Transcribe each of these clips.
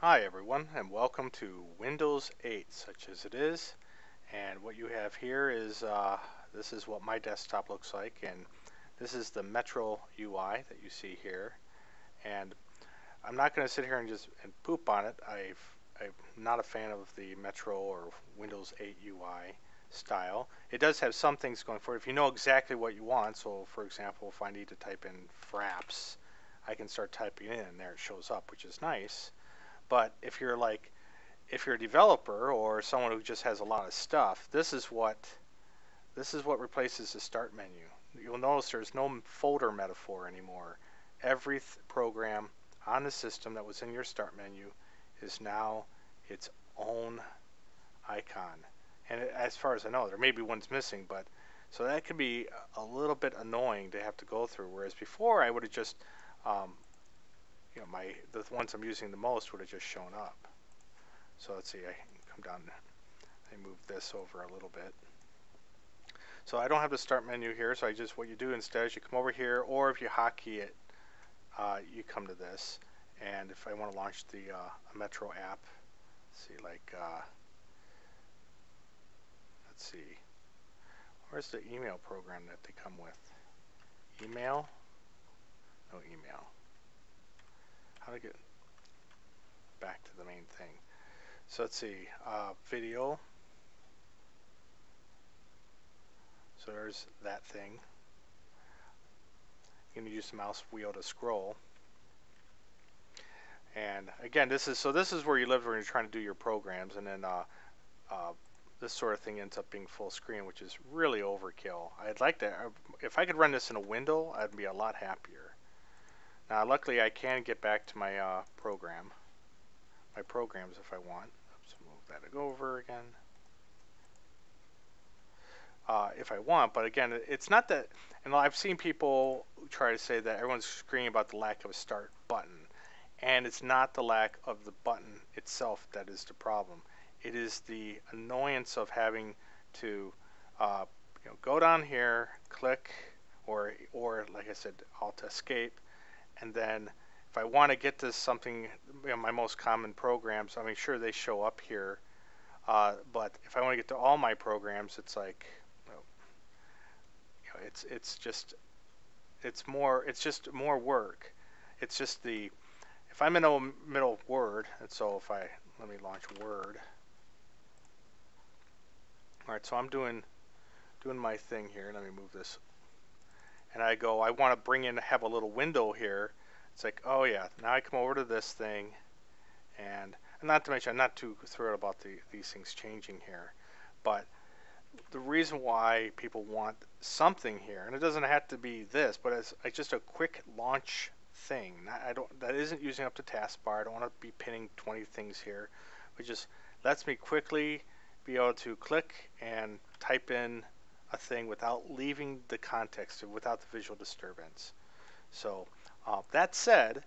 Hi everyone, and welcome to Windows 8 such as it is. And what you have here is this is what my desktop looks like, and this is the Metro UI that you see here. And I'm not going to sit here and just poop on it. I'm not a fan of the Metro or Windows 8 UI style. It does have some things going for it if you know exactly what you want. So for example, if I need to type in fraps, I can start typing it in and there it shows up, which is nice. But if you're a developer or someone who just has a lot of stuff, this is what replaces the start menu. You'll notice there's no folder metaphor anymore. Every program on the system that was in your start menu is now its own icon. And as far as I know, there may be ones missing, but so that could be a little bit annoying to have to go through. Whereas before, I would have just the ones I'm using the most would have just shown up. So let's see, I can come down and move this over a little bit. So I don't have the start menu here, so what you do instead is you come over here, or if you hotkey it, you come to this. And if I want to launch the Metro app, let's see, where's the email program that they come with? Email? No email. How to get back to the main thing? So let's see, video. So there's that thing. You're going to use the mouse wheel to scroll. And again, this is where you live when you're trying to do your programs, and then this sort of thing ends up being full screen, which is really overkill. I'd like to, if I could run this in a window, I'd be a lot happier. Now, luckily, I can get back to my programs if I want. Oops, move that over again. If I want, but again, it's not that, and I've seen people try to say that everyone's screaming about the lack of a start button, and it's not the lack of the button itself that is the problem. It is the annoyance of having to go down here, click, or like I said, Alt Escape, and then if I want to get to something, my most common programs, I mean, sure, they show up here, but if I want to get to all my programs, it's like, it's just more work. It's just if I'm in the middle of Word, and so let me launch Word. All right, so I'm doing my thing here. Let me move this. And I want to have a little window here. It's like, oh yeah, now I come over to this thing, and not to mention, I'm not too thrilled about these things changing here, but the reason why people want something here, and it doesn't have to be this, but it's just a quick launch thing. That isn't using up the taskbar. I don't want to be pinning 20 things here. It just lets me quickly be able to click and type in a thing without leaving the context, without the visual disturbance. So that said,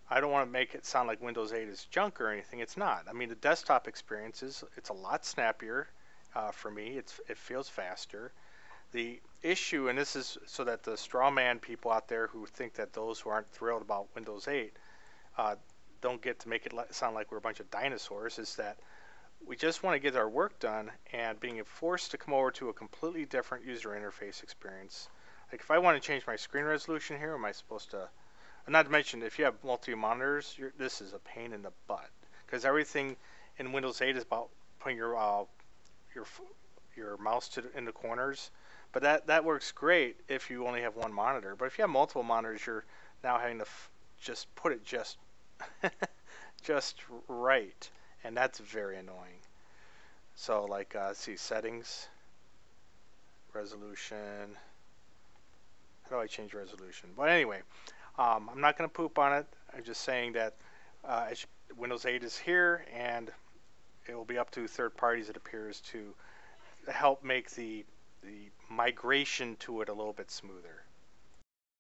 I don't want to make it sound like Windows 8 is junk or anything. It's not. I mean, the desktop experience it's a lot snappier for me. It feels faster. The issue, and this is so that the straw man people out there who think that those who aren't thrilled about Windows 8 don't get to make it sound like we're a bunch of dinosaurs, is that we just want to get our work done, and being forced to come over to a completely different user interface experience. Like if I want to change my screen resolution here, am I supposed to? Not to mention, if you have multi-monitors, this is a pain in the butt, because everything in Windows 8 is about putting your mouse in the corners. But that works great if you only have one monitor. But if you have multiple monitors, you're now having to just put it just right, and that's very annoying. So like, let's see, settings, resolution. How do I change resolution? But anyway, I'm not going to poop on it. I'm just saying that Windows 8 is here, and it will be up to third parties, it appears, to help make the migration to it a little bit smoother.